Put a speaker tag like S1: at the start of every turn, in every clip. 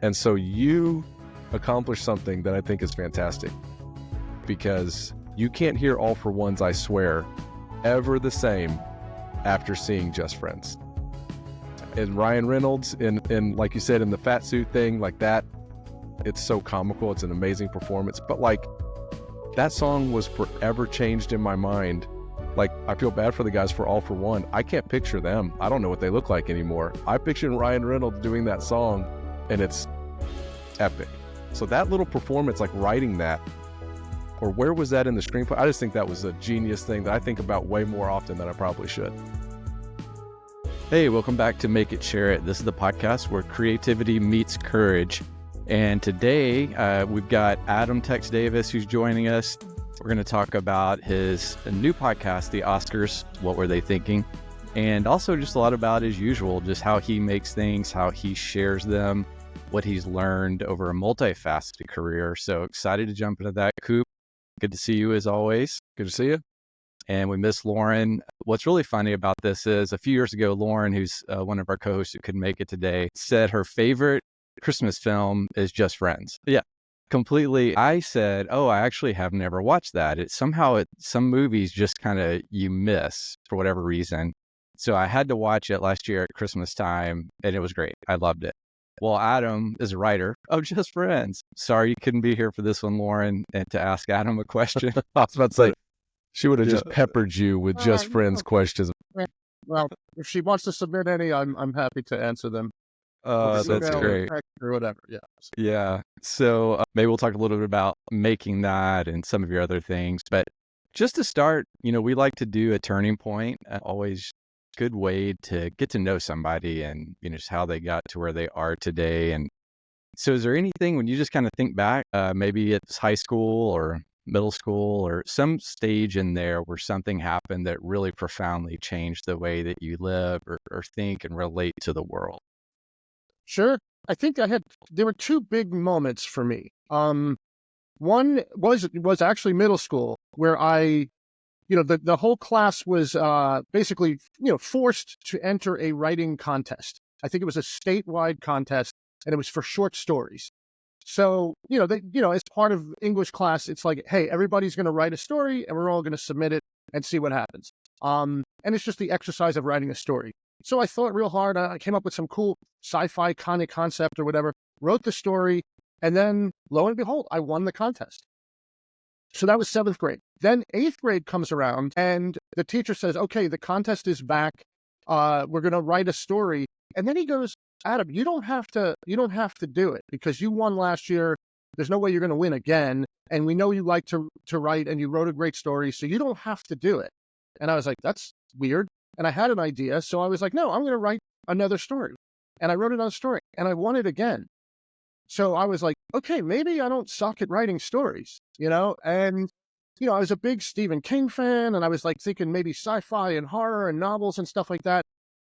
S1: And so you accomplished something that I think is fantastic, because you can't hear All for One's I Swear ever the same after seeing Just Friends. And Ryan Reynolds in like you said, in the fat suit thing, like that, it's so comical. It's an amazing performance. But like, that song was forever changed in my mind. Like, I feel bad for the guys for All for One. I can't picture them. I don't know what they look like anymore. I picture Ryan Reynolds doing that song, and it's epic. So that little performance, like writing that, or where was that in the screenplay? I just think that was a genius thing that I think about way more often than I probably should.
S2: Hey, welcome back to Make It, Share It. This is the podcast where creativity meets courage. And today we've got Adam Tex Davis, who's joining us. We're going to talk about his new podcast, The Oscars, What Were They Thinking? And also just a lot about, as usual, just how he makes things, how he shares them, what he's learned over a multifaceted career. So excited to jump into that. Coop, good to see you as always.
S1: Good to see you.
S2: And we miss Lauren. What's really funny about this is a few years ago, Lauren, who's one of our co-hosts who couldn't make it today, said her favorite Christmas film is Just Friends. Yeah, completely. I said, oh, I actually have never watched that. Some movies just kind of you miss for whatever reason. So I had to watch it last year at Christmas time, and it was great. I loved it. Well, Adam is a writer of Just Friends. Sorry you couldn't be here for this one, Lauren, and to ask Adam a question.
S1: I was about to say, she would have just peppered you with Just Friends questions.
S3: Well, if she wants to submit any, I'm happy to answer them.
S1: That's great.
S3: Or whatever, yeah.
S2: Yeah. So maybe we'll talk a little bit about making that and some of your other things. But just to start, we like to do a turning point. Always good way to get to know somebody and, just how they got to where they are today. And so is there anything when you just kind of think back, maybe it's high school or middle school or some stage in there where something happened that really profoundly changed the way that you live or think and relate to the world?
S3: Sure. I think there were two big moments for me. One was actually middle school, where the whole class was basically, forced to enter a writing contest. I think it was a statewide contest, and it was for short stories. So, as part of English class, it's like, hey, everybody's going to write a story and we're all going to submit it and see what happens. And it's just the exercise of writing a story. So I thought real hard. I came up with some cool sci-fi kind of concept or whatever, wrote the story, and then lo and behold, I won the contest. So that was 7th grade. Then 8th grade comes around and the teacher says, okay, the contest is back. We're going to write a story. And then he goes, Adam, you don't have to do it because you won last year. There's no way you're going to win again. And we know you like to write and you wrote a great story, so you don't have to do it. And I was like, that's weird. And I had an idea. So I was like, no, I'm going to write another story. And I wrote another story and I won it again. So I was like, okay, maybe I don't suck at writing stories, and, I was a big Stephen King fan, and I was like thinking maybe sci-fi and horror and novels and stuff like that.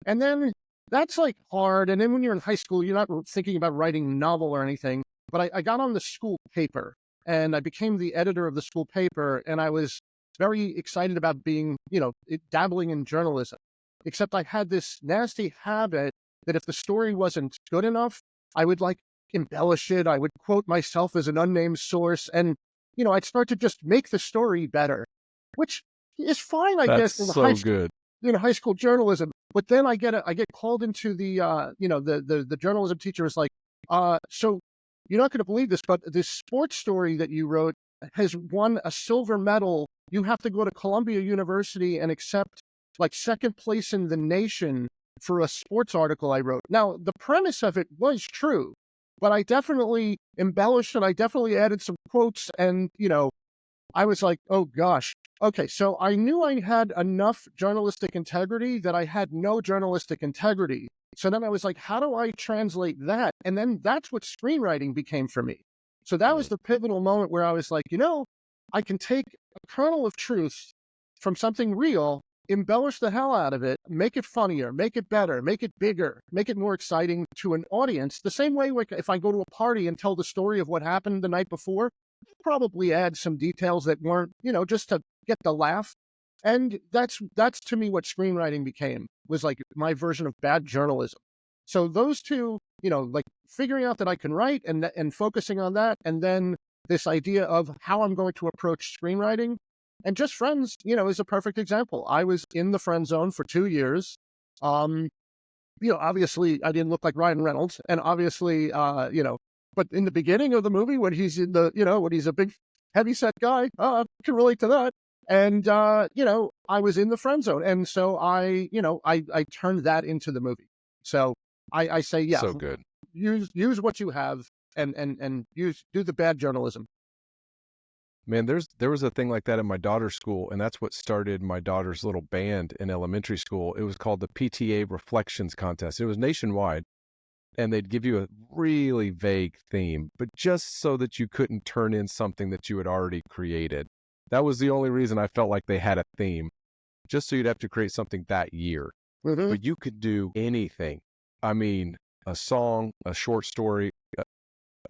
S3: And then that's like hard. And then when you're in high school, you're not thinking about writing a novel or anything. But I got on the school paper and I became the editor of the school paper. And I was very excited about being, dabbling in journalism. Except I had this nasty habit that if the story wasn't good enough, I would embellish it. I would quote myself as an unnamed source. And, I'd start to just make the story better, which is fine, I guess.
S1: That's so good.
S3: High school journalism. But then I get called into the, the journalism teacher is like, so you're not going to believe this, but this sports story that you wrote has won a silver medal. You have to go to Columbia University and accept 2nd place in the nation for a sports article I wrote. Now, the premise of it was true, but I definitely embellished and I definitely added some quotes. And, I was like, oh gosh. Okay, so I knew I had enough journalistic integrity that I had no journalistic integrity. So then I was like, how do I translate that? And then that's what screenwriting became for me. So that was the pivotal moment where I was like, I can take a kernel of truth from something real, embellish the hell out of it, make it funnier, make it better, make it bigger, make it more exciting to an audience. The same way if I go to a party and tell the story of what happened the night before, probably add some details that weren't, just to get the laugh. And that's to me what screenwriting became, was like my version of bad journalism. So those two, figuring out that I can write and focusing on that. And then this idea of how I'm going to approach screenwriting. And Just Friends, is a perfect example. I was in the friend zone for 2 years. Obviously I didn't look like Ryan Reynolds, and obviously, but in the beginning of the movie, when he's when he's a big heavyset guy, I can relate to that. And, I was in the friend zone. And so I turned that into the movie. So I say, yeah,
S1: So good.
S3: use what you have and do the bad journalism.
S1: Man, there was a thing like that in my daughter's school, and that's what started my daughter's little band in elementary school. It was called the PTA Reflections Contest. It was nationwide, and they'd give you a really vague theme, but just so that you couldn't turn in something that you had already created. That was the only reason I felt like they had a theme, just so you'd have to create something that year.
S3: Mm-hmm.
S1: But you could do anything. I mean, a song, a short story,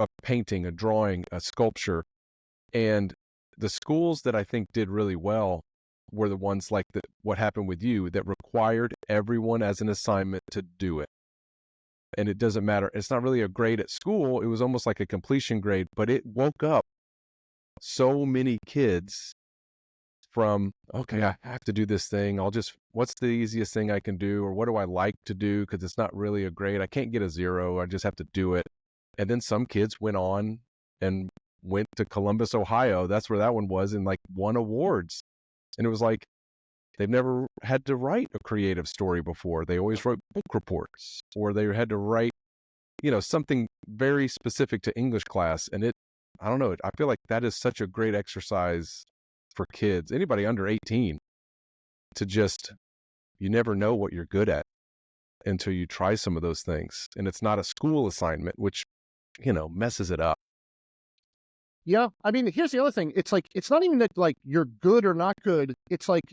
S1: a painting, a drawing, a sculpture. And the schools that I think did really well were the ones like what happened with you, that required everyone as an assignment to do it. And it doesn't matter. It's not really a grade at school. It was almost like a completion grade, but it woke up so many kids from, okay, I have to do this thing. What's the easiest thing I can do? Or what do I like to do? Because it's not really a grade. I can't get a 0. I just have to do it. And then some kids went on and went to Columbus, Ohio. That's where that one was, and like won awards. And it was like, they've never had to write a creative story before. They always wrote book reports, or they had to write, something very specific to English class. And I don't know, I feel like that is such a great exercise for kids, anybody under 18, to just, you never know what you're good at until you try some of those things. And it's not a school assignment, which, messes it up.
S3: Yeah. I mean, here's the other thing. It's like, it's not even that like you're good or not good. It's like,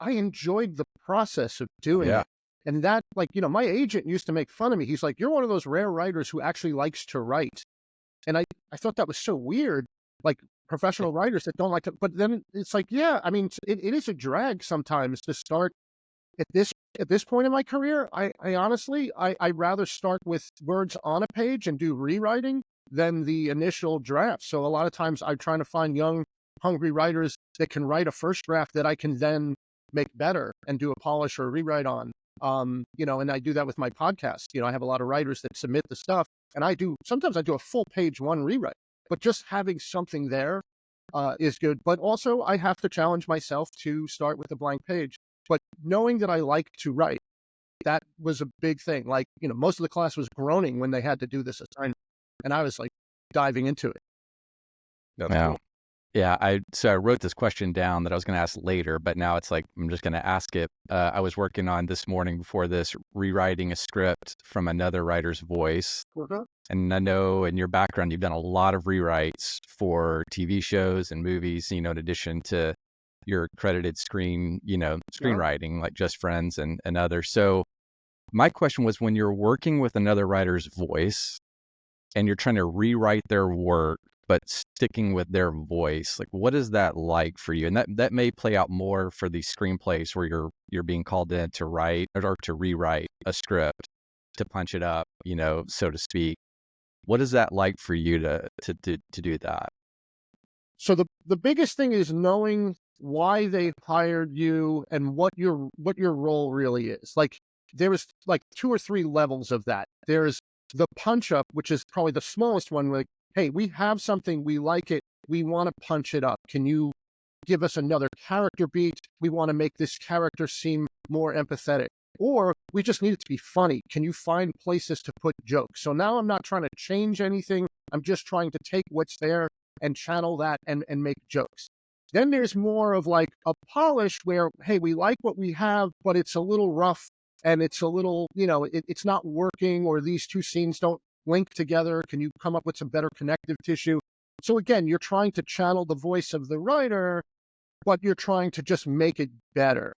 S3: I enjoyed the process of doing it. And that, like, my agent used to make fun of me. He's like, you're one of those rare writers who actually likes to write. And I thought that was so weird, like professional writers that don't like to, but then it's like, yeah, I mean, it is a drag sometimes to start at this point in my career. I honestly, I'd rather start with words on a page and do rewriting than the initial draft. So a lot of times I'm trying to find young, hungry writers that can write a first draft that I can then make better and do a polish or a rewrite on. And I do that with my podcast. I have a lot of writers that submit the stuff, and sometimes I do a full page one rewrite, but just having something there is good. But also I have to challenge myself to start with a blank page. But knowing that I like to write, that was a big thing. Like, most of the class was groaning when they had to do this assignment, and I was like diving into it.
S1: That's cool.
S2: Yeah, I wrote this question down that I was going to ask later, but now it's like, I'm just going to ask it. I was working on this morning before this, rewriting a script from another writer's voice. And I know in your background, you've done a lot of rewrites for TV shows and movies, in addition to your credited screenwriting, like Just Friends and others. So my question was, when you're working with another writer's voice and you're trying to rewrite their work, but sticking with their voice, like, what is that like for you? And that may play out more for the screenplays where you're being called in to write or to rewrite a script, to punch it up, so to speak. What is that like for you to do that?
S3: So the biggest thing is knowing why they hired you and what your role really is. Like, there was like 2 or 3 levels of that. There's the punch up, which is probably the smallest one. Like, hey, we have something, we like it, we want to punch it up. Can you give us another character beat? We want to make this character seem more empathetic. Or we just need it to be funny. Can you find places to put jokes? So now I'm not trying to change anything. I'm just trying to take what's there and channel that and make jokes. Then there's more of like a polish where, hey, we like what we have, but it's a little rough and it's a little, it's not working, or these 2 scenes don't link together. Can you come up with some better connective tissue? So again, you're trying to channel the voice of the writer, but you're trying to just make it better.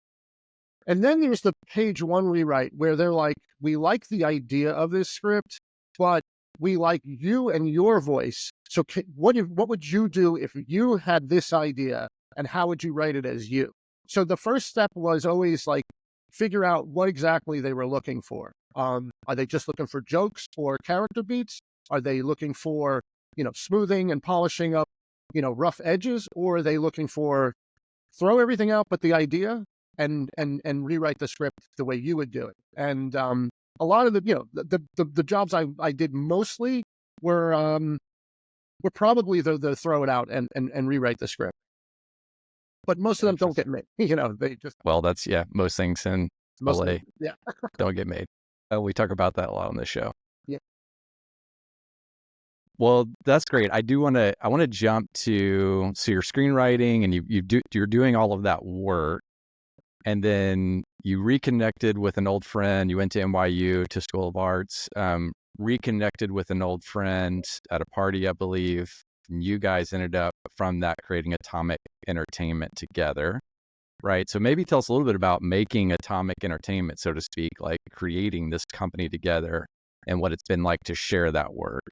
S3: And then there's the page one rewrite where they're like, we like the idea of this script, but we like you and your voice. So what would you do if you had this idea, and how would you write it as you? So the first step was always like, figure out what exactly they were looking for. Are they just looking for jokes or character beats? Are they looking for, smoothing and polishing up, rough edges? Or are they looking for throw everything out but the idea and rewrite the script the way you would do it? And a lot of the jobs I did mostly were probably the throw it out and rewrite the script. But most of them don't get made. They just
S2: Well, that's most things in LA
S3: yeah.
S2: don't get made. We talk about that a lot on this show.
S3: Yeah.
S2: Well, that's great. I want to jump to your screenwriting, and you're doing all of that work, and then you reconnected with an old friend. You went to NYU to School of Arts, reconnected with an old friend at a party, I believe. And you guys ended up from that creating Atomic Entertainment together, right? So maybe tell us a little bit about making Atomic Entertainment, so to speak, like creating this company together and what it's been like to share that work.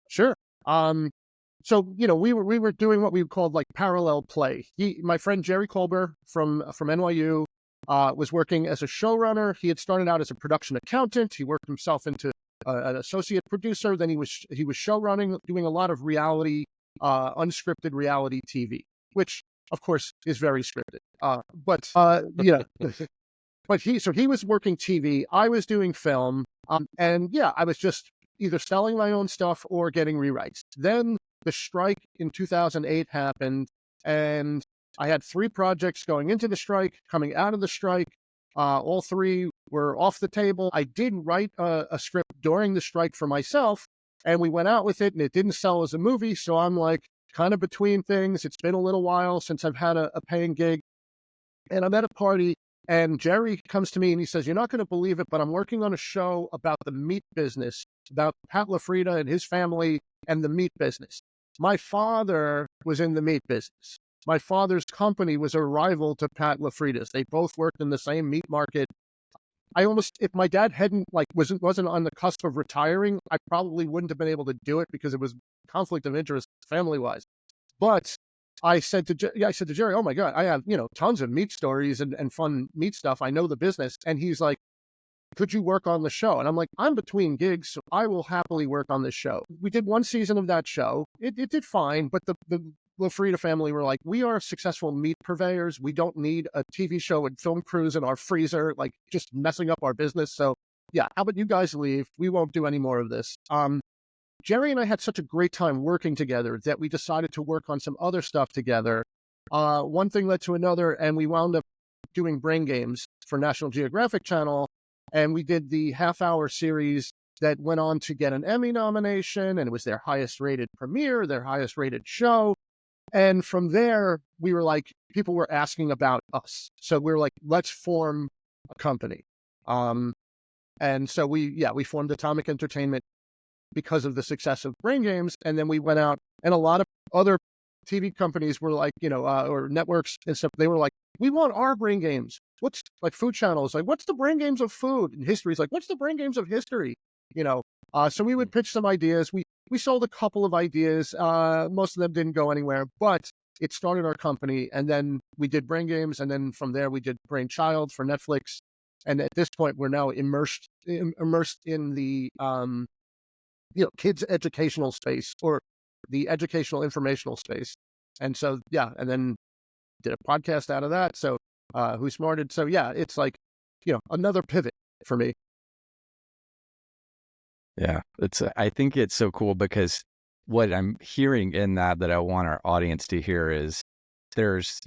S3: Sure. So we were doing what we called like parallel play. My friend Jerry Kolber from NYU was working as a showrunner. He had started out as a production accountant. He worked himself into an associate producer. Then he was showrunning, doing a lot of reality, unscripted reality TV, which of course is very scripted. But he was working TV. I was doing film. And I was just either selling my own stuff or getting rewrites. Then the strike in 2008 happened, and I had 3 projects going into the strike, coming out of the strike. All 3 were off the table. I did write a script during the strike for myself, and we went out with it, and it didn't sell as a movie. So I'm like kind of between things. It's been a little while since I've had a paying gig, and I'm at a party, and Jerry comes to me and he says, "You're not going to believe it, but I'm working on a show about the meat business, about Pat LaFrieda and his family and the meat business. My father was in the meat business. My father's company was a rival to Pat LaFrieda's. They both worked in the same meat market. If my dad wasn't on the cusp of retiring, I probably wouldn't have been able to do it because it was conflict of interest family-wise. But I said to Jerry, "Oh my God, I have, tons of meat stories and fun meat stuff. I know the business." And he's like, "Could you work on the show?" And I'm like, "I'm between gigs, so I will happily work on this show." We did 1 season of that show. It did fine, but the LaFrieda family were like, "We are successful meat purveyors. We don't need a TV show and film crews in our freezer, like just messing up our business. So how about you guys leave? We won't do any more of this." Jerry and I had such a great time working together that we decided to work on some other stuff together. One thing led to another, and we wound up doing Brain Games for National Geographic Channel. And we did the half-hour series that went on to get an Emmy nomination, and it was their highest-rated premiere, their highest-rated show. And from there, we were like, people were asking about us. So we were like, let's form a company. And so we formed Atomic Entertainment because of the success of Brain Games. And then we went out, and a lot of other TV companies were like, or networks and stuff, they were like, "We want our Brain Games." What's like Food Channel is like, "What's the Brain Games of food?" And history is like, "What's the Brain Games of history?" So we would pitch some ideas. We sold a couple of ideas. Most of them didn't go anywhere, but it started our company. And then we did Brain Games. And then from there, we did Brainchild for Netflix. And at this point, we're now immersed in the, kids educational space, or the educational informational space. And so, and then did a podcast out of that. So, Who Smarted. So it's like, another pivot for me.
S2: Yeah, I think it's so cool because what I'm hearing in that I want our audience to hear is there's,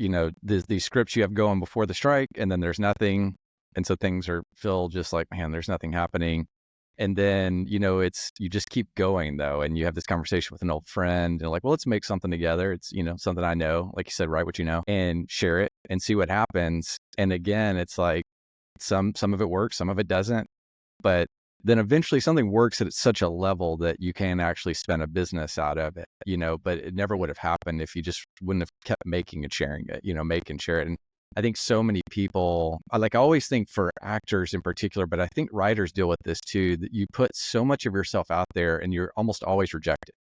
S2: these scripts you have going before the strike, and then there's nothing. And so things feel just like, man, there's nothing happening. And then, you just keep going though. And you have this conversation with an old friend and like, well, let's make something together. It's, something I know, like you said, write what you know and share it and see what happens. And again, it's like some of it works, some of it doesn't, but then eventually something works at such a level that you can actually spin a business out of it, but it never would have happened if you just wouldn't have kept making and sharing it, make and share it. And I think so many people, I always think for actors in particular, but I think writers deal with this too, that you put so much of yourself out there and you're almost always rejected.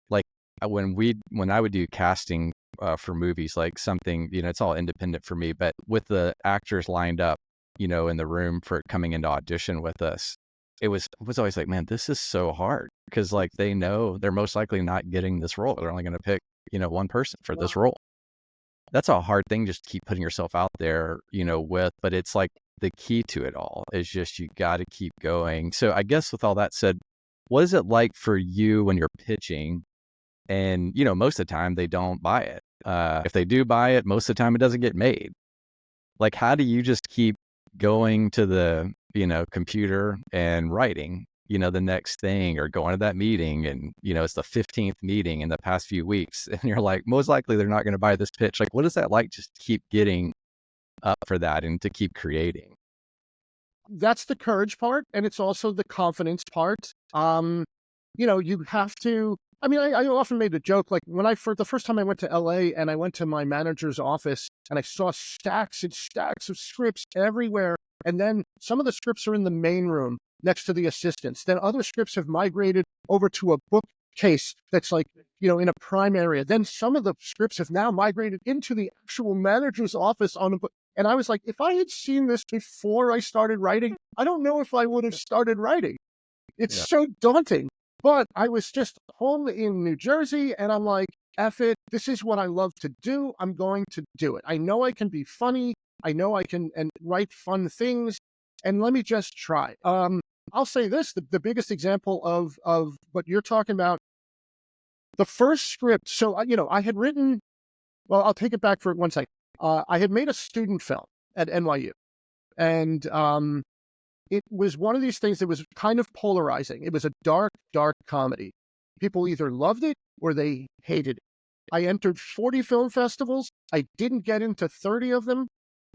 S2: Like when I would do casting for movies, like something, it's all independent for me, but with the actors lined up, in the room for coming into audition with us, it was always like, man, this is so hard, because like they know they're most likely not getting this role. They're only going to pick, one person for this role. That's a hard thing, just to keep putting yourself out there, but it's like the key to it all is just, you got to keep going. So I guess with all that said, what is it like for you when you're pitching and, most of the time they don't buy it? If they do buy it, most of the time it doesn't get made. Like, how do you just keep going to the, computer and writing, the next thing, or going to that meeting and, it's the 15th meeting in the past few weeks and you're like, most likely they're not going to buy this pitch. Like, what is that like, just to keep getting up for that and to keep creating?
S3: That's the courage part. And it's also the confidence part. You have to, I often made a joke, like when the first time I went to LA and I went to my manager's office and I saw stacks and stacks of scripts everywhere. And then some of the scripts are in the main room next to the assistants. Then other scripts have migrated over to a bookcase that's like, in a prime area. Then some of the scripts have now migrated into the actual manager's office on a book. And I was like, if I had seen this before I started writing, I don't know if I would have started writing. It's so daunting. But I was just home in New Jersey and I'm like, F it. This is what I love to do. I'm going to do it. I know I can be funny. I know I can and write fun things. And let me just try. I'll say this, the biggest example of what you're talking about, the first script. So, I had written, well, I'll take it back for 1 second. I had made a student film at NYU. And it was one of these things that was kind of polarizing. It was a dark, dark comedy. People either loved it or they hated it. I entered 40 film festivals. I didn't get into 30 of them.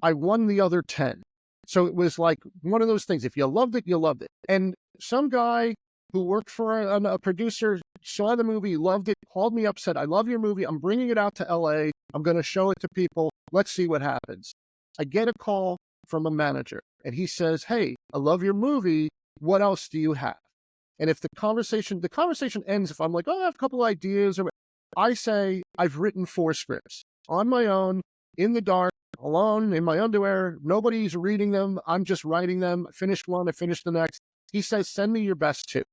S3: I won the other 10. So it was like one of those things. If you loved it, you loved it. And some guy who worked for a producer saw the movie, loved it, called me up, said, I love your movie. I'm bringing it out to LA. I'm going to show it to people. Let's see what happens. I get a call from a manager and he says, hey, I love your movie. What else do you have? And if the conversation ends, if I'm like, oh, I have a couple ideas, or I say, I've written 4 scripts on my own, in the dark, alone, in my underwear. Nobody's reading them. I'm just writing them. I finished one. I finished the next. He says, send me your best 2.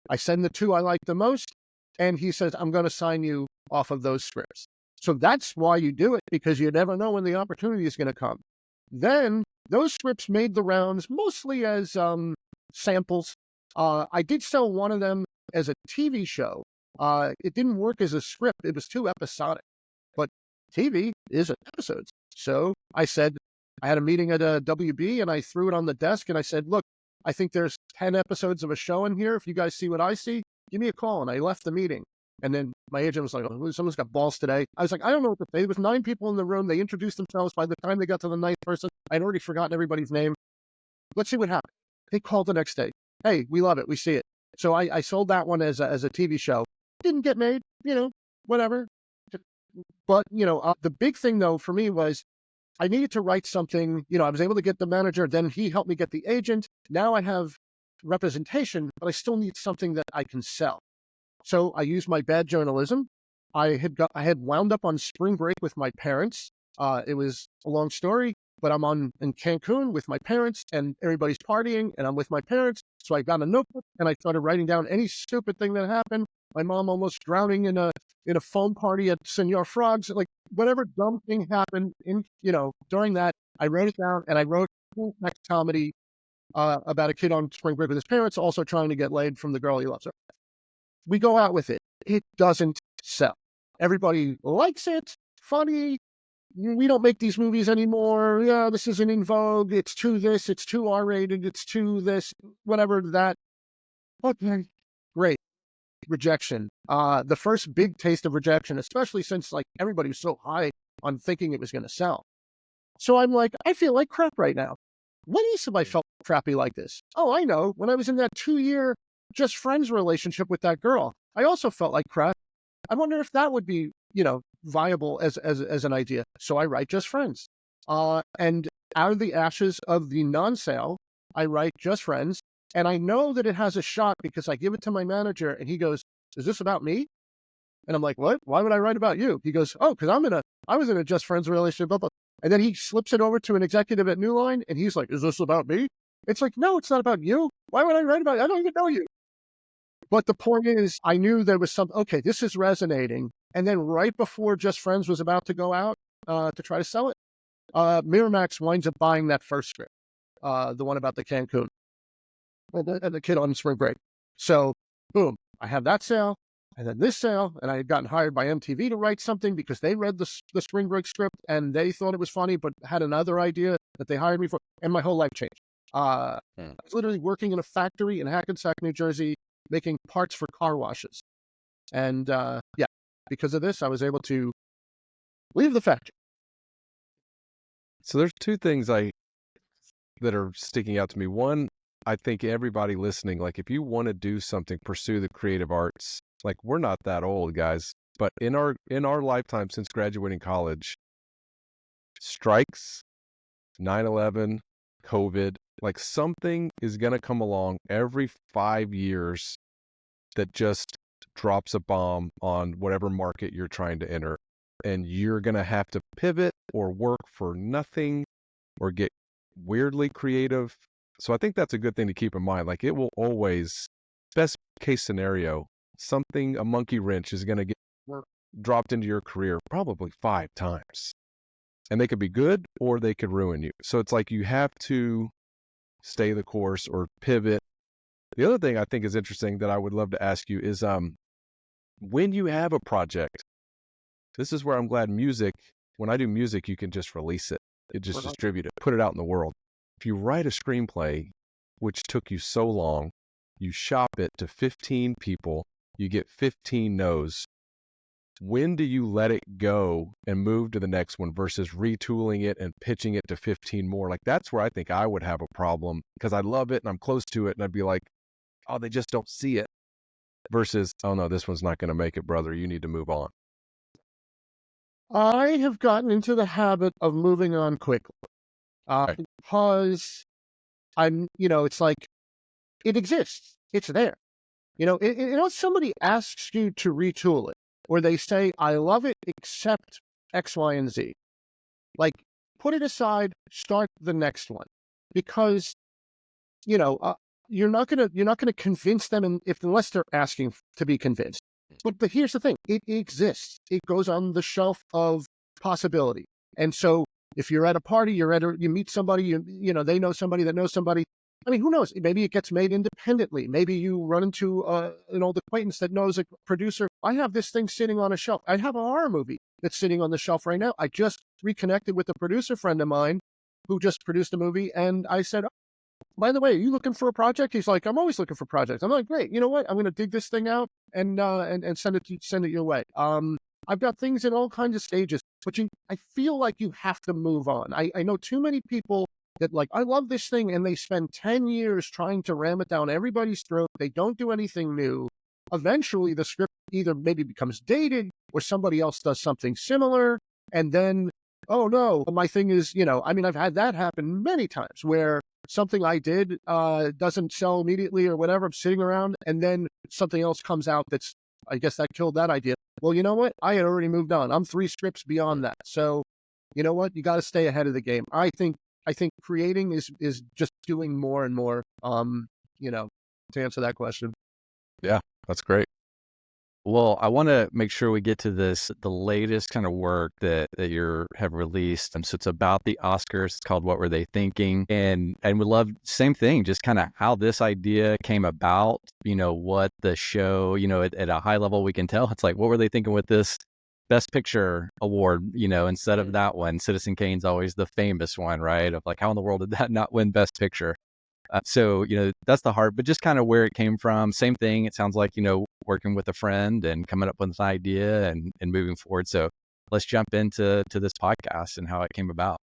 S3: I send the 2 I like the most. And he says, I'm going to sign you off of those scripts. So that's why you do it, because you never know when the opportunity is going to come. Then those scripts made the rounds mostly as samples. I did sell one of them as a TV show. It didn't work as a script. It was too episodic. But TV is episodes. So I said, I had a meeting at WB and I threw it on the desk and I said, look, I think there's 10 episodes of a show in here. If you guys see what I see, give me a call. And I left the meeting. And then my agent was like, oh, someone's got balls today. I was like, I don't know what to say. There was 9 people in the room. They introduced themselves. By the time they got to the 9th person, I'd already forgotten everybody's name. Let's see what happened. They called the next day. Hey, we love it. We see it. So I sold that one as a TV show. Didn't get made, whatever. But, the big thing, though, for me was I needed to write something. I was able to get the manager. Then he helped me get the agent. Now I have representation, but I still need something that I can sell. So I used my bad journalism. I had wound up on spring break with my parents. It was a long story, but I'm in Cancun with my parents and everybody's partying and I'm with my parents. So I got a notebook and I started writing down any stupid thing that happened. My mom almost drowning in a foam party at Senor Frog's, like whatever dumb thing happened during that, I wrote it down and I wrote a next comedy about a kid on spring break with his parents, also trying to get laid from the girl he loves. So we go out with it. It doesn't sell. Everybody likes it. Funny. We don't make these movies anymore. Yeah, this isn't in vogue. It's too this. It's too R-rated. It's too this. Whatever that. Okay, great. Rejection. The first big taste of Rejection, especially since like everybody was so high on thinking it was going to sell. So I'm like, I feel like crap right now. When else have I felt crappy like this? Oh, I know. When I was in that 2-year just friends relationship with that girl, I also felt like crap. I wonder if that would be, viable as an idea. So I write Just Friends. And out of the ashes of the non-sale, I write Just Friends. And I know that it has a shot because I give it to my manager and he goes, is this about me? And I'm like, what? Why would I write about you? He goes, oh, because I was in a Just Friends relationship. Blah, blah. And then he slips it over to an executive at New Line, and he's like, is this about me? It's like, no, it's not about you. Why would I write about it? I don't even know you. But the point is, I knew there was okay, this is resonating. And then right before Just Friends was about to go out to try to sell it, Miramax winds up buying that first script, the one about the Cancun and the kid on spring break. So, boom, I have that sale, and then this sale, and I had gotten hired by MTV to write something because they read the spring break script and they thought it was funny, but had another idea that they hired me for, and my whole life changed. I was literally working in a factory in Hackensack, New Jersey, making parts for car washes. And because of this, I was able to leave the factory.
S1: So there's two things that are sticking out to me. One, I think everybody listening, like if you want to do something, pursue the creative arts. Like we're not that old, guys, but in our lifetime since graduating college, strikes, 9/11, COVID, like something is going to come along every 5 years that just drops a bomb on whatever market you're trying to enter. And you're going to have to pivot or work for nothing or get weirdly creative. So I think that's a good thing to keep in mind. Like it will always, best case scenario, a monkey wrench is going to get dropped into your career probably 5 times. And they could be good or they could ruin you. So it's like you have to stay the course or pivot. The other thing I think is interesting that I would love to ask you is when you have a project, this is where I'm glad when I do music, you can just release it. You just distribute it, put it out in the world. If you write a screenplay, which took you so long, you shop it to 15 people, you get 15 no's. When do you let it go and move to the next one versus retooling it and pitching it to 15 more? Like that's where I think I would have a problem because I love it and I'm close to it and I'd be like, oh, they just don't see it. Versus, oh no, this one's not going to make it, brother. You need to move on.
S3: I have gotten into the habit of moving on quickly because it's like it exists. It's there. Somebody asks you to retool it or they say, I love it except X, Y, and Z. Like, put it aside, start the next one because, you're not gonna convince them unless they're asking to be convinced. But here's the thing: it exists. It goes on the shelf of possibility. And so, if you're at a party, you meet somebody, they know somebody that knows somebody. I mean, who knows? Maybe it gets made independently. Maybe you run into an old acquaintance that knows a producer. I have this thing sitting on a shelf. I have a horror movie that's sitting on the shelf right now. I just reconnected with a producer friend of mine who just produced a movie, and I said, by the way, are you looking for a project? He's like, I'm always looking for projects. I'm like, great. You know what? I'm going to dig this thing out and send it your way. I've got things in all kinds of stages, but I feel like you have to move on. I know too many people that like, I love this thing, and they spend 10 years trying to ram it down everybody's throat. They don't do anything new. Eventually, the script either maybe becomes dated or somebody else does something similar. And then, oh no, my thing is, I've had that happen many times where something I did doesn't sell immediately or whatever. I'm sitting around and then something else comes out I guess that killed that idea. Well, you know what? I had already moved on. I'm 3 scripts beyond that. So, you know what? You got to stay ahead of the game. I think creating is just doing more and more, to answer that question.
S1: Yeah, that's great.
S2: Well, I want to make sure we get to the latest kind of work that you have released. And so it's about the Oscars. It's called What Were They Thinking? And we love, same thing, just kind of how this idea came about, what the show, at a high level, we can tell. It's like, what were they thinking with this Best Picture award, instead of that one? Citizen Kane's always the famous one, right? Of like, how in the world did that not win Best Picture? So, that's the heart, but just kind of where it came from. Same thing. It sounds like, working with a friend and coming up with an idea and moving forward. So let's jump into this podcast and how it came about.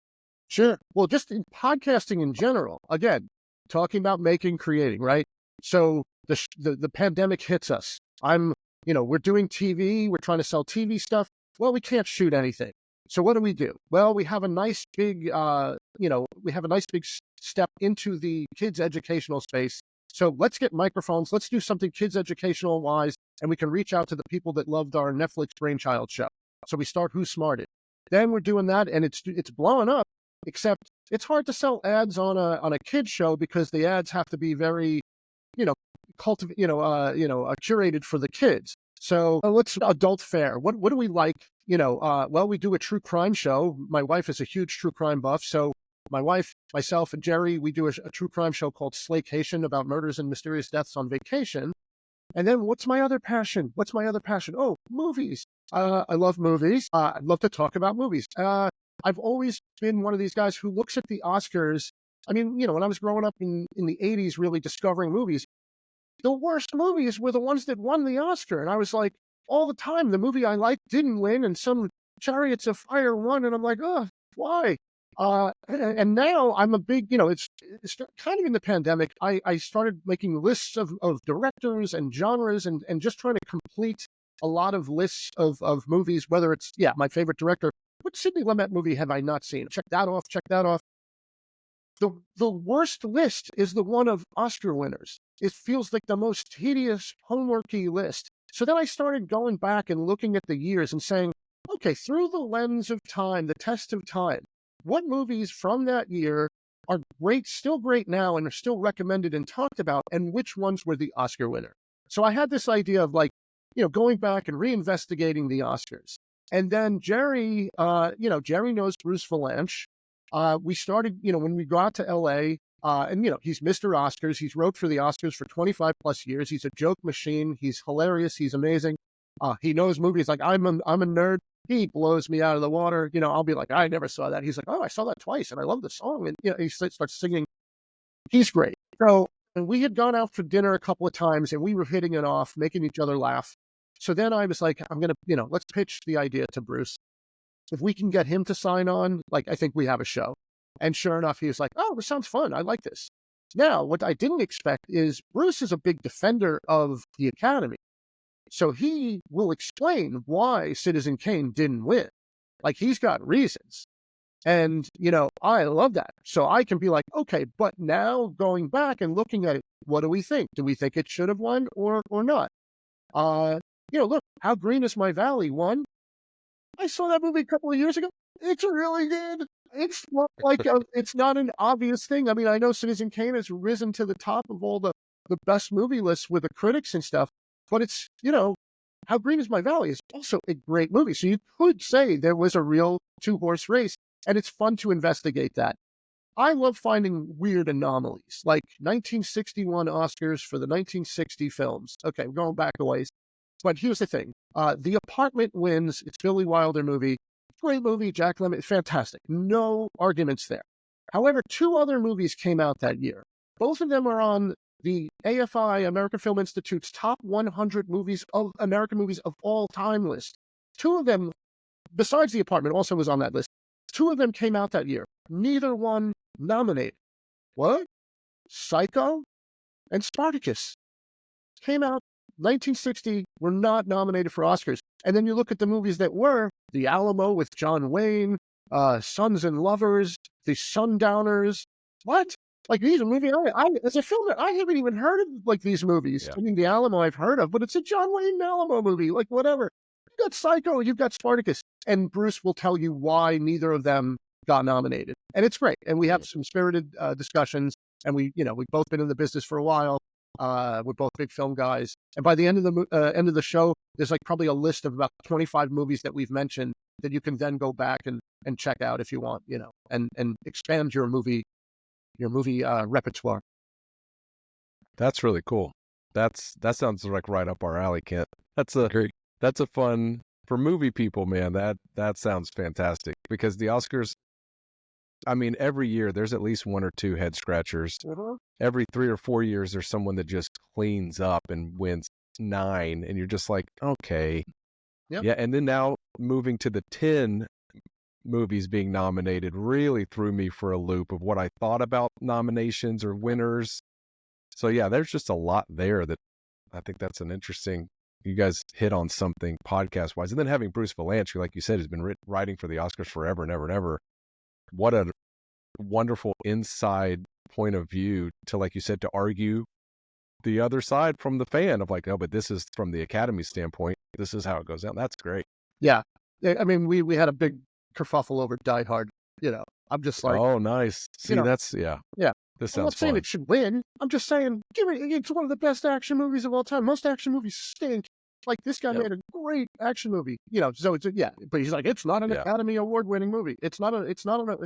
S3: Sure. Well, just in podcasting in general, again, talking about making, creating, right? So the pandemic hits us. We're doing TV. We're trying to sell TV stuff. Well, we can't shoot anything. So what do? Well, we have a nice big, step into the kids' educational space. So let's get microphones. Let's do something kids' educational wise, and we can reach out to the people that loved our Netflix Brainchild show. So we start Who Smarted. then we're doing that, and it's blowing up. Except it's hard to sell ads on a kid show because the ads have to be very, you know, curated for the kids. So what's adult fare? What do we like? Well, we do a true crime show. My wife is a huge true crime buff, so my wife, myself, and Jerry, we do a true crime show called Slaycation about murders and mysterious deaths on vacation. And then what's my other passion? Oh, movies. I love movies. I'd love to talk about movies. I've always been one of these guys who looks at the Oscars. I mean, when I was growing up in the 80s, really discovering movies, the worst movies were the ones that won the Oscar. And I was like, all the time, the movie I liked didn't win, and some Chariots of Fire won. And I'm like, oh, why? And now I'm a big, it's kind of in the pandemic, I started making lists of directors and genres and just trying to complete a lot of lists of movies, whether it's, my favorite director. What Sidney Lumet movie have I not seen? Check that off. The worst list is the one of Oscar winners. It feels like the most tedious, homeworky list. So then I started going back and looking at the years and saying, okay, through the lens of time, the test of time, what movies from that year are great, still great now, and are still recommended and talked about, and which ones were the Oscar winner? So I had this idea of going back and reinvestigating the Oscars. And then Jerry, Jerry knows Bruce Valanche. We started, when we got to LA, and he's Mr. Oscars. He's wrote for the Oscars for 25 plus years. He's a joke machine. He's hilarious. He's amazing. He knows movies. Like I'm a nerd. He blows me out of the water. I'll be like, I never saw that. He's like, oh, I saw that twice, and I love the song. And he starts singing. He's great. So, and we had gone out for dinner a couple of times, and we were hitting it off, making each other laugh. So then I was like, I'm gonna, let's pitch the idea to Bruce. If we can get him to sign on, I think we have a show. And sure enough, he was like, oh, this sounds fun. I like this. Now, what I didn't expect is Bruce is a big defender of the Academy. So he will explain why Citizen Kane didn't win. He's got reasons. And, I love that. So I can be like, okay, but now going back and looking at it, what do we think? Do we think it should have won or not? Look, How Green Is My Valley won. I saw that movie a couple of years ago. It's really good. It's not it's not an obvious thing. I mean, I know Citizen Kane has risen to the top of all the best movie lists with the critics and stuff, but it's, How Green Is My Valley is also a great movie. So you could say there was a real two-horse race, and it's fun to investigate that. I love finding weird anomalies, like 1961 Oscars for the 1960 films. Okay, we're going back a ways. But here's the thing. The Apartment wins. It's Billy Wilder movie. Great movie. Jack Lemmon. Fantastic. No arguments there. However, two other movies came out that year. Both of them are on the AFI, American Film Institute's top 100 American movies of all time list. Two of them, besides The Apartment, also was on that list. Two of them came out that year. Neither one nominated. What? Psycho and Spartacus came out 1960, were not nominated for Oscars. And then you look at the movies that were: The Alamo with John Wayne, Sons and Lovers, The Sundowners. What? These are movies, as a filmer, I haven't even heard of these movies. Yeah. I mean, The Alamo I've heard of, but it's a John Wayne Alamo movie, whatever. You've have got Psycho, you've got Spartacus. And Bruce will tell you why neither of them got nominated. And it's great. And we have some spirited discussions. And we've both been in the business for a while. We're both big film guys. And by the end of the show, there's probably a list of about 25 movies that we've mentioned that you can then go back and check out if you want, and expand your movie repertoire.
S1: That's really cool. That sounds like right up our alley, Kent. That's a fun for movie people, man. That sounds fantastic, because the Oscars, I mean, every year there's at least one or two head scratchers. Mm-hmm. Every 3 or 4 years there's someone that just cleans up and wins 9, and you're just like, okay. Yep. Yeah. And then now moving to the 10 movies being nominated really threw me for a loop of what I thought about nominations or winners. So yeah, there's just a lot there that I think that's an interesting, you guys hit on something podcast wise. And then having Bruce Valanche, who, like you said, has been writing for the Oscars forever and ever and ever. What a wonderful inside point of view to, like you said, to argue the other side from the fan of like, oh, but this is from the Academy standpoint. This is how it goes down. That's great.
S3: Yeah. I mean, we had a big kerfuffle over Die Hard. I'm just like,
S1: Oh, nice. See,
S3: know,
S1: that's yeah.
S3: yeah.
S1: This
S3: I'm not
S1: sounds
S3: saying
S1: fun.
S3: it should win. I'm just saying, it's one of the best action movies of all time. Most action movies stink. Like, this guy made a great action movie. So it's but he's like, it's not an Academy Award winning movie. It's not an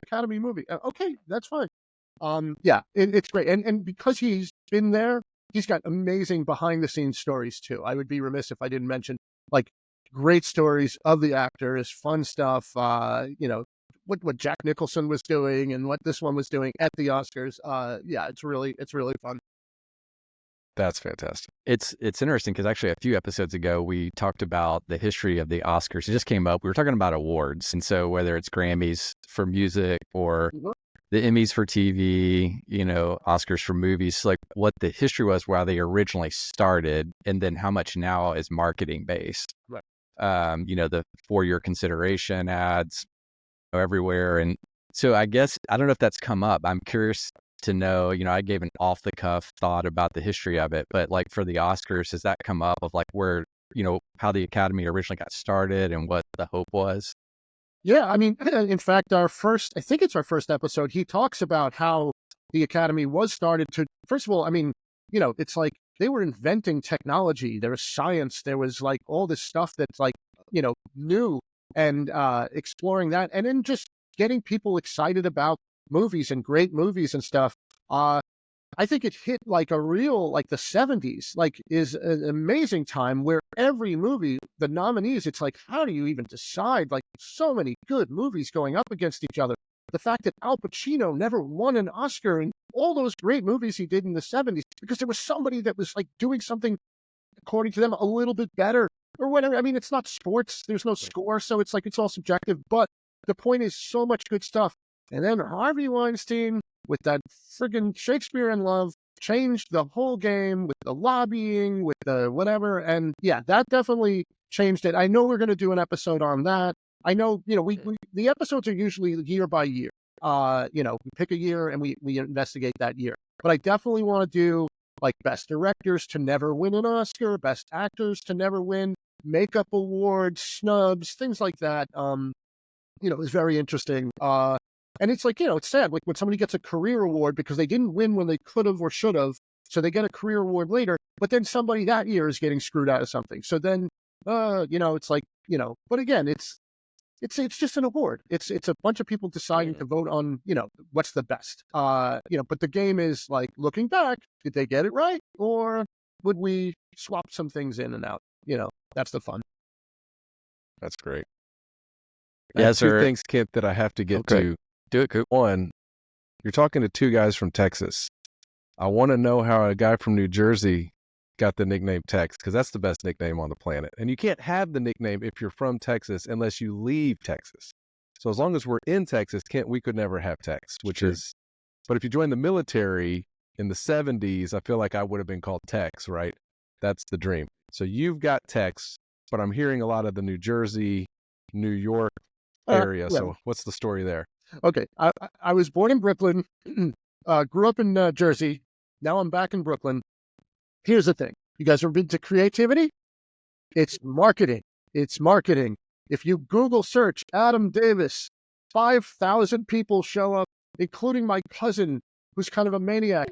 S3: Academy movie. Okay, that's fine. It's great. And because he's been there, he's got amazing behind the scenes stories too. I would be remiss if I didn't mention like great stories of the actors, fun stuff. What Jack Nicholson was doing and what this one was doing at the Oscars. It's really fun.
S1: That's fantastic.
S2: It's interesting because actually a few episodes ago we talked about the history of the Oscars. It just came up. We were talking about awards, and so whether it's Grammys for music or the Emmys for TV, Oscars for movies, like what the history was, where they originally started, and then how much now is marketing based.
S3: Right.
S2: The 4-year consideration ads everywhere, and so I guess I don't know if that's come up. I'm curious to know. I gave an off the cuff thought about the history of it, but like for the Oscars, has that come up of like where how the Academy originally got started and what the hope was?
S3: Yeah, I mean, in fact, I think it's our first episode, he talks about how the Academy was started to, first of all, I mean, it's like they were inventing technology. There was science. There was like all this stuff that's like, new and exploring that. And then just getting people excited about movies and great movies and stuff. I think it hit like a real, like the 70s, like is an amazing time where every movie, the nominees, it's like, how do you even decide? Like so many good movies going up against each other. The fact that Al Pacino never won an Oscar in all those great movies he did in the 70s, because there was somebody that was like doing something, according to them, a little bit better or whatever. I mean, it's not sports. There's no score. So it's like, it's all subjective. But the point is so much good stuff. And then Harvey Weinstein, with that friggin' Shakespeare in Love, changed the whole game with the lobbying, with the whatever. And yeah, that definitely changed it. I know we're going to do an episode on that. I know, the episodes are usually year by year. We pick a year and we investigate that year. But I definitely want to do like best directors to never win an Oscar, best actors to never win, makeup awards, snubs, things like that. It's very interesting. And it's like, it's sad, like when somebody gets a career award because they didn't win when they could have or should have, so they get a career award later, but then somebody that year is getting screwed out of something. So then, it's like, but again, it's just an award. It's a bunch of people deciding to vote on, what's the best. But the game is like looking back, did they get it right? Or would we swap some things in and out? That's the fun.
S1: That's great.
S2: Yes,
S1: two things, Kent, that I have to get to.
S2: Do it, Coop.
S1: One, you're talking to two guys from Texas. I want to know how a guy from New Jersey got the nickname Tex, because that's the best nickname on the planet. And you can't have the nickname if you're from Texas unless you leave Texas. So as long as we're in Texas, Kent, we could never have Tex, which is, but if you join the military in the 70s, I feel like I would have been called Tex, right? That's the dream. So you've got Tex, but I'm hearing a lot of the New Jersey, New York area. So what's the story there?
S3: Okay, I was born in Brooklyn, grew up in Jersey. Now I'm back in Brooklyn. Here's the thing. You guys ever been to creativity? It's marketing. It's marketing. If you Google search Adam Davis, 5,000 people show up, including my cousin, who's kind of a maniac.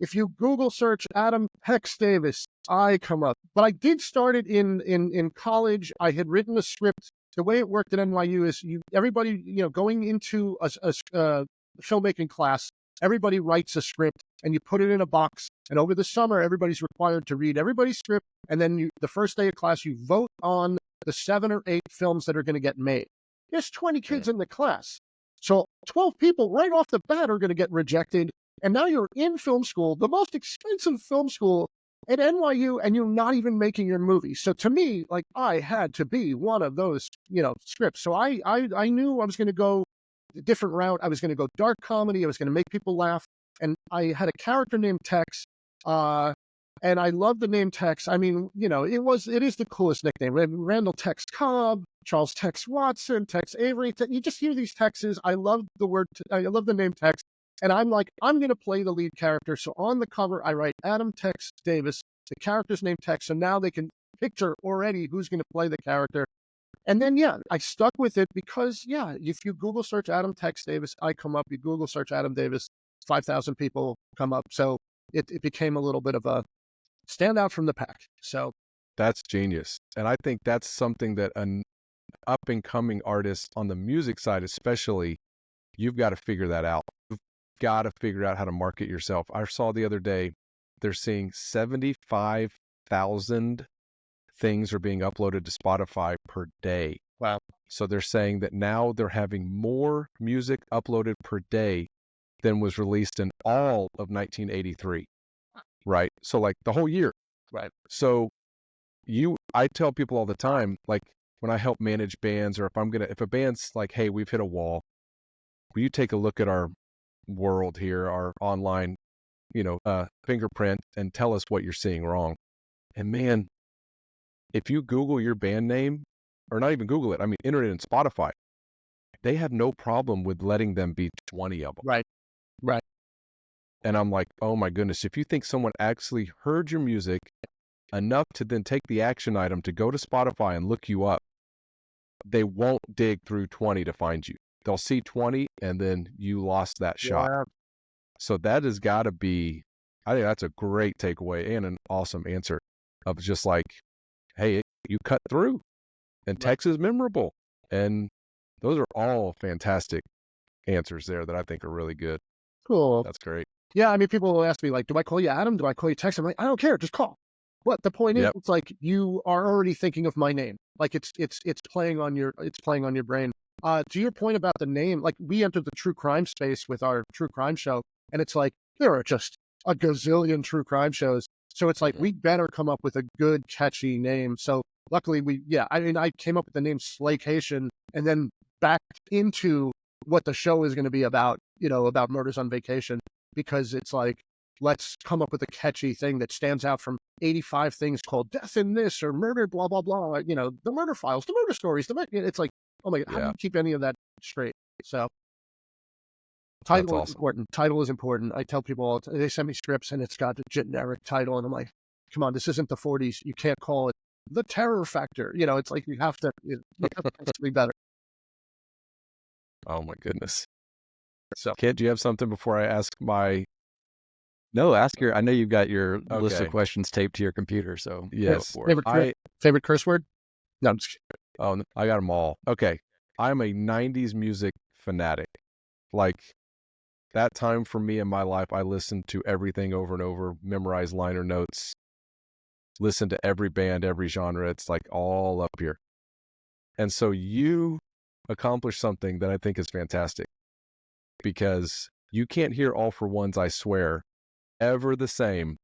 S3: If you Google search Adam Hex Davis, I come up. But I did start it in college. I had written a script. The way it worked at NYU is everybody, going into a filmmaking class, everybody writes a script and you put it in a box. And over the summer, everybody's required to read everybody's script. And then the first day of class, you vote on the 7 or 8 films that are going to get made. There's 20 kids in the class. So 12 people right off the bat are going to get rejected. And now you're in film school, the most expensive film school at NYU, and you're not even making your movie. So to me, like, I had to be one of those, scripts. So I knew I was going to go a different route. I was going to go dark comedy. I was going to make people laugh. And I had a character named Tex. And I love the name Tex. I mean, it is the coolest nickname. Randall Tex Cobb, Charles Tex Watson, Tex Avery. You just hear these Texes. I love the name Tex. And I'm like, I'm going to play the lead character. So on the cover, I write Adam Tex Davis, the character's name Tex. So now they can picture already who's going to play the character. And then, yeah, I stuck with it because, yeah, if you Google search Adam Tex Davis, I come up. You Google search Adam Davis, 5,000 people come up. So it became a little bit of a standout from the pack. So
S1: That's genius. And I think that's something that an up and coming artist on the music side, especially, you've got to figure that out. You've got to figure out how to market yourself. I saw the other day, they're seeing 75,000 things are being uploaded to Spotify per day.
S3: wow,
S1: So they're saying that now they're having more music uploaded per day than was released in all of 1983. Right. So like the whole year.
S3: right,
S1: So I tell people all the time, like when I help manage bands, or if a band's like, hey, we've hit a wall, will you take a look at our world here, our online, fingerprint, and tell us what you're seeing wrong? And man, if you Google your band name, or not even Google it, I mean, enter it in Spotify, they have no problem with letting them be 20 of them.
S3: right, right.
S1: And I'm like, oh my goodness, if you think someone actually heard your music enough to then take the action item to go to Spotify and look you up, they won't dig through 20 to find you. They'll see 20 and then you lost that shot.
S3: Yeah.
S1: So that has got to be, I think that's a great takeaway and an awesome answer of just like, hey, you cut through and text is memorable. And those are all fantastic answers there that I think are really good.
S3: Cool.
S1: That's great.
S3: Yeah, I mean, people will ask me, like, do I call you Adam? Do I call you Tex? I'm like, I don't care, just call. But the point is,
S1: Yep.
S3: it's like you are already thinking of my name. Like it's playing on your brain. To your point about the name, like we entered the true crime space with our true crime show, and it's like there are just a gazillion true crime shows. So it's like we better come up with a good, catchy name. So luckily I came up with the name Slaycation and then backed into what the show is going to be about, about murders on vacation, because it's like, let's come up with a catchy thing that stands out from 85 things called death in this or murder, blah, blah, blah. The murder files, the murder stories. It's like, oh my God, how do you keep any of that straight? So title is important. Title is important. I tell people all the time, they send me scripts and it's got a generic title. And I'm like, come on, this isn't the 40s. You can't call it The Terror Factor. It's like you have to be better.
S1: Oh my goodness. So Kent, do you have something before I ask my...
S2: No, I know you've got your list of
S1: Okay.
S2: questions taped to your computer, so
S1: Yes.
S2: go for it.
S3: Favorite curse word? No, I'm just kidding.
S1: Oh, no, I got them all. Okay. I'm a 90s music fanatic. Like that time for me in my life, I listened to everything over and over, memorized liner notes, listened to every band, every genre. It's like all up here. And so you accomplished something that I think is fantastic, because you can't hear All for Ones, I swear, ever the same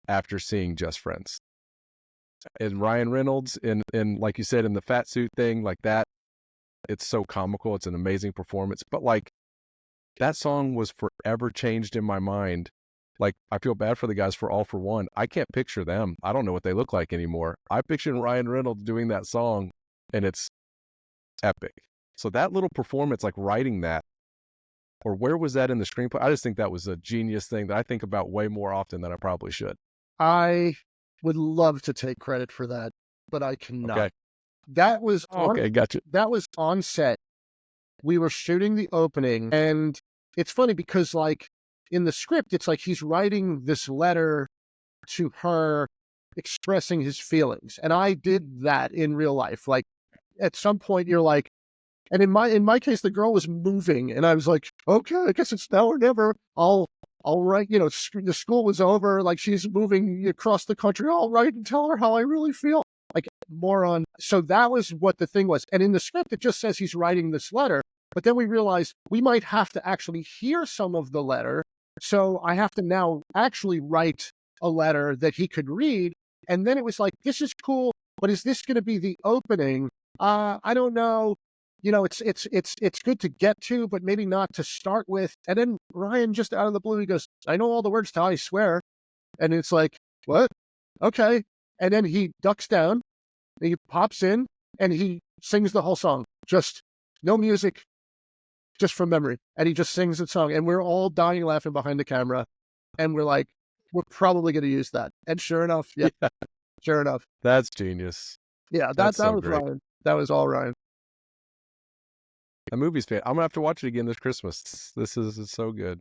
S1: after seeing Just Friends. And Ryan Reynolds in like you said, in the fat suit thing, like that, it's so comical. It's an amazing performance. But like that song was forever changed in my mind. Like I feel bad for the guys for All for One. I can't picture them. I don't know what they look like anymore. I pictured Ryan Reynolds doing that song and it's epic. So that little performance, like writing that, or where was that in the screenplay? I just think that was a genius thing that I think about way more often than I probably should.
S3: I would love to take credit for that, but I cannot.
S1: Okay.
S3: That was
S1: Okay, gotcha.
S3: That was on set. We were shooting the opening, and it's funny because like in the script, it's like he's writing this letter to her expressing his feelings. And I did that in real life. Like at some point you're like, and in my case, the girl was moving and I was like, okay, I guess it's now or never. I'll write, the school was over. Like she's moving across the country. I'll write and tell her how I really feel. Like moron. So that was what the thing was. And in the script, it just says he's writing this letter. But then we realized we might have to actually hear some of the letter. So I have to now actually write a letter that he could read. And then it was like, this is cool, but is this going to be the opening? I don't know. It's good to get to, but maybe not to start with. And then Ryan, just out of the blue, he goes, I know all the words to I swear. And it's like, what? Okay. And then he ducks down, and he pops in, and he sings the whole song. Just no music, just from memory. And he just sings the song. And we're all dying laughing behind the camera. And we're like, we're probably going to use that. And sure enough, yeah. Sure enough.
S1: That's genius.
S3: Yeah, that
S1: That's so
S3: was
S1: great.
S3: Ryan. That was all Ryan.
S1: That movie's fan. I'm gonna have to watch it again this Christmas. This is so good.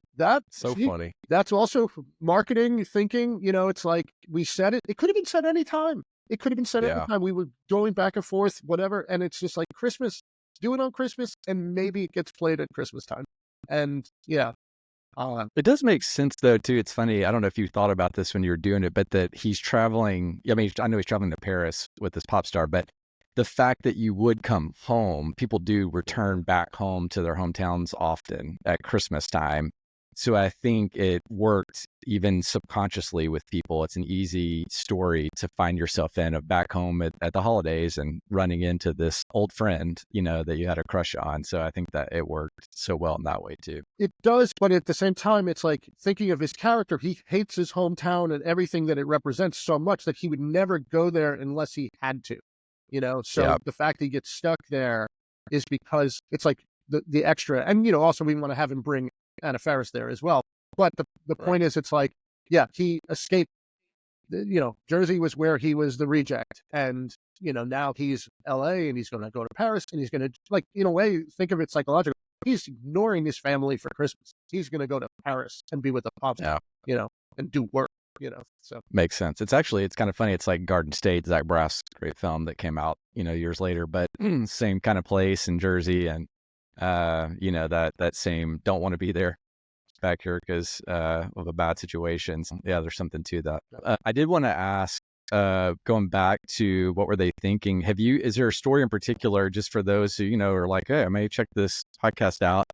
S3: See,
S1: Funny.
S3: That's also marketing thinking. It's like we said it. It could have been said anytime. It could have been said anytime. We were going back and forth, whatever. And it's just like Christmas, do it on Christmas, and maybe it gets played at Christmas time. And yeah.
S2: It does make sense though too. It's funny. I don't know if you thought about this when you were doing it, but that he's traveling. I mean, I know he's traveling to Paris with this pop star, but the fact that you would come home, people do return back home to their hometowns often at Christmas time. So I think it worked even subconsciously with people. It's an easy story to find yourself in of back home at the holidays and running into this old friend, that you had a crush on. So I think that it worked so well in that way too.
S3: It does, but at the same time, it's like thinking of his character. He hates his hometown and everything that it represents so much that he would never go there unless he had to. So the fact that he gets stuck there is because it's like the extra, and also we want to have him bring Anna Faris there as well. But the point is, it's like, he escaped. Jersey was where he was the reject, and now he's L.A. and he's going to go to Paris, and he's going to, like, in a way, think of it psychologically. He's ignoring his family for Christmas. He's going to go to Paris and be with the pop star, and do work. So
S2: makes sense. It's kind of funny. It's like Garden State, Zach Braff's great film that came out, years later, but same kind of place in Jersey. And, that same don't want to be there back here because of a bad situation. So, yeah, there's something to that. I did want to ask, going back to what were they thinking? Is there a story in particular just for those who, are like, hey, I may check this podcast out,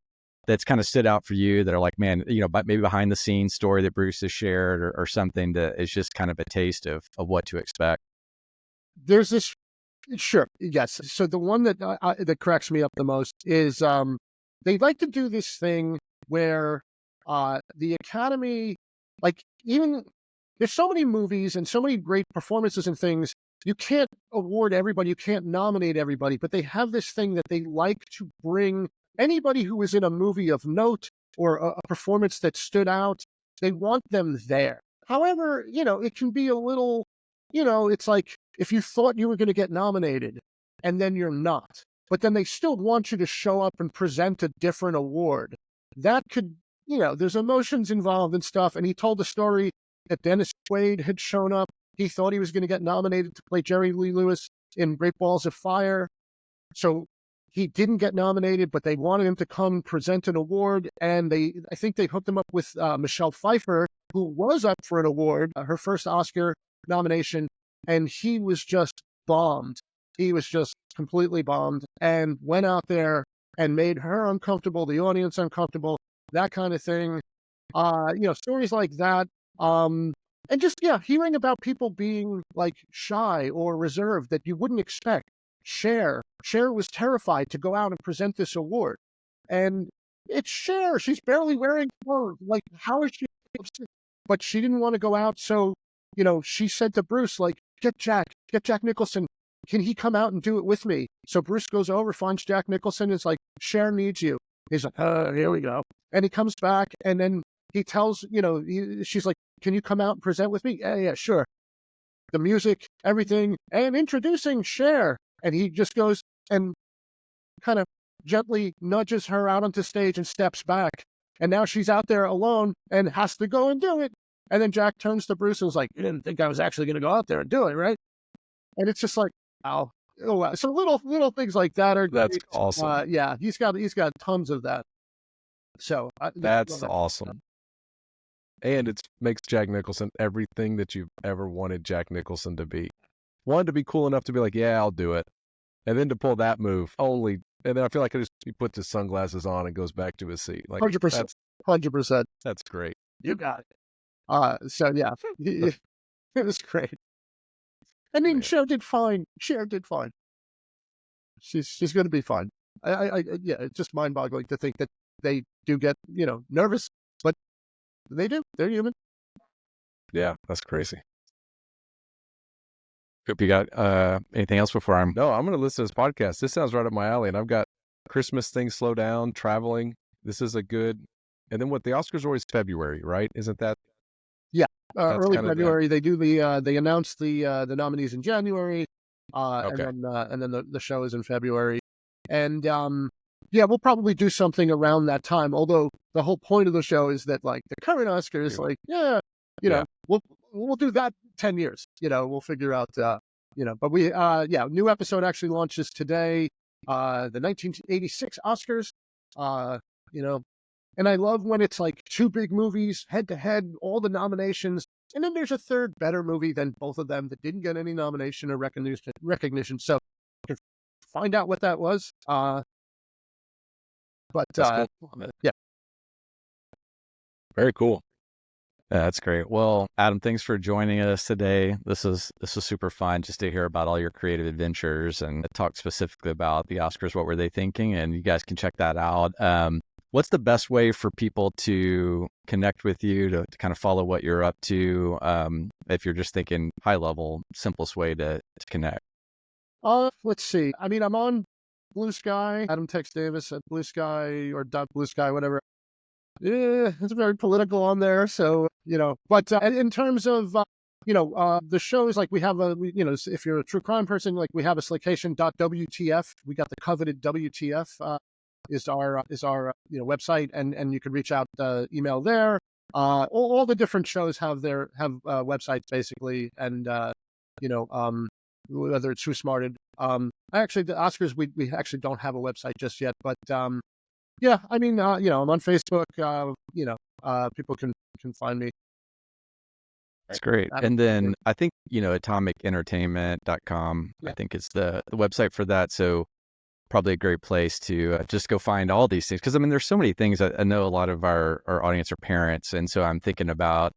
S2: that's kind of stood out for you that are like, man, but maybe behind the scenes story that Bruce has shared or something that is just kind of a taste of what to expect?
S3: There's this, sure, yes. So the one that cracks me up the most is they like to do this thing where the Academy, like, even there's so many movies and so many great performances and things, you can't award everybody, you can't nominate everybody, but they have this thing that they like to bring anybody who is in a movie of note or a performance that stood out. They want them there. However, it can be a little, it's like if you thought you were going to get nominated and then you're not, but then they still want you to show up and present a different award. That could, there's emotions involved and stuff. And he told the story that Dennis Quaid had shown up. He thought he was going to get nominated to play Jerry Lee Lewis in Great Balls of Fire. So he didn't get nominated, but they wanted him to come present an award. And I think they hooked him up with Michelle Pfeiffer, who was up for an award, her first Oscar nomination. And he was just bombed. He was just completely bombed and went out there and made her uncomfortable, the audience uncomfortable, that kind of thing. Stories like that. And just, hearing about people being like shy or reserved that you wouldn't expect. Cher was terrified to go out and present this award. And it's Cher. She's barely wearing clothes. Like, how is she? But she didn't want to go out. So, she said to Bruce, like, get Jack Nicholson. Can he come out and do it with me? So Bruce goes over, finds Jack Nicholson. Is like, Cher needs you. He's like, here we go. And he comes back and then he tells, she's like, can you come out and present with me? Yeah, sure. The music, everything, and introducing Cher. And he just goes and kind of gently nudges her out onto stage and steps back. And now she's out there alone and has to go and do it. And then Jack turns to Bruce and is like, you didn't think I was actually going to go out there and do it, right? And it's just like, oh wow. So little things like that are
S1: That's
S3: great.
S1: awesome.
S3: Yeah, he's got tons of that. So
S1: that's awesome. And it makes Jack Nicholson everything that you've ever wanted Jack Nicholson to be. Wanted to be cool enough to be like, yeah, I'll do it. And then to pull that move and then I feel like he puts his sunglasses on and goes back to his seat. Like
S3: 100%.
S1: That's great.
S3: You got it. So yeah, it was great. And then Cher did fine. She's going to be fine. It's just mind-boggling to think that they do get, nervous, but they do. They're human.
S1: Yeah, that's crazy.
S2: Hope you got anything else before I'm...
S1: No, I'm going to listen to this podcast. This sounds right up my alley. And I've got Christmas things slow down, traveling. This is a good... And then what, the Oscars are always February, right? Isn't that...
S3: Yeah, early February. They do they announce the nominees in January.
S1: Okay.
S3: And then the show is in February. And yeah, we'll probably do something around that time. Although the whole point of the show is that like the current Oscars, like we'll do that 10 years. We'll figure out. But new episode actually launches today. The 1986 Oscars. And I love when it's like two big movies head to head, all the nominations, and then there's a third better movie than both of them that didn't get any nomination or recognition. So you can find out what that was.
S2: That's cool.
S3: Yeah.
S1: Very cool.
S2: Yeah, that's great. Well, Adam, thanks for joining us today. This is super fun just to hear about all your creative adventures and talk specifically about the Oscars. What were they thinking? And you guys can check that out. What's the best way for people to connect with you, to kind of follow what you're up to? If you're just thinking high level, simplest way to connect.
S3: Let's see. I mean, I'm on Blue Sky, Adam Tex Davis at Blue Sky or .Blue Sky, whatever. Yeah, it's very political on there. So, but in terms of, the shows, like we have if you're a true crime person, like we have a Slaycation.wtf. We got the coveted WTF is our website, and you can reach out, email there. All the different shows have websites basically. And, whether it's Who Smarted. Actually, the Oscars, we actually don't have a website just yet, but, yeah, I mean, I'm on Facebook. People can find me.
S2: That's great. And then I think, atomicentertainment.com, I think is the website for that. So probably a great place to just go find all these things. Because, I mean, there's so many things. I know a lot of our audience are parents. And so I'm thinking about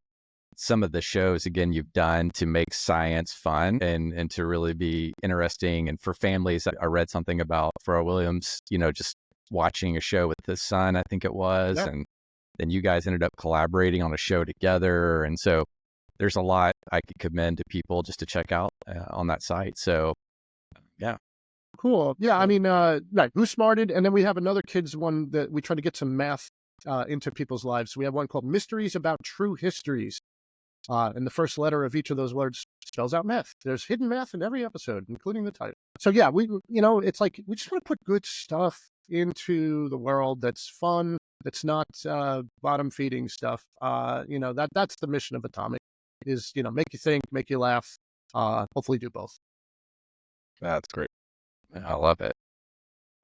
S2: some of the shows, again, you've done to make science fun and to really be interesting. And for families, I read something about Pharrell Williams, just watching a show with his son, I think it was, and then you guys ended up collaborating on a show together. And so there's a lot I could commend to people just to check out on that site. So, yeah.
S3: Cool. Yeah, I mean, Who Smarted, and then we have another kids one that we try to get some math into people's lives. We have one called Mysteries About True Histories. And the first letter of each of those words spells out math. There's hidden math in every episode, including the title. So yeah, it's like we just want to put good stuff into the world that's fun, that's not bottom feeding stuff. That's the mission of Atomic, is make you think, make you laugh, hopefully do both.
S1: That's great.
S2: I love it.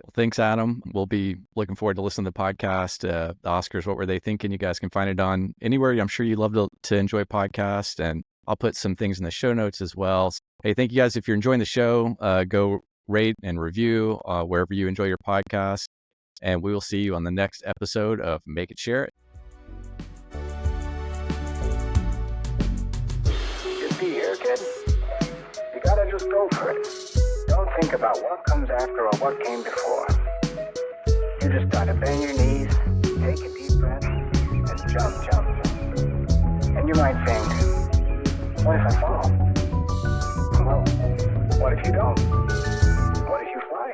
S2: Well, thanks, Adam. We'll be looking forward to listening to the podcast. The Oscars, what were they thinking? You guys can find it on anywhere. I'm sure you love to enjoy podcasts, and I'll put some things in the show notes as well. Hey, thank you guys. If you're enjoying the show, go rate and review wherever you enjoy your podcast. And we will see you on the next episode of Make It, Share It.
S4: You see here, kid? You gotta just go for it. Don't think about what comes after or what came before. You just gotta bend your knees, take a deep breath, and jump. And you might think, what if I fall? Well, what if you don't? What if you fly?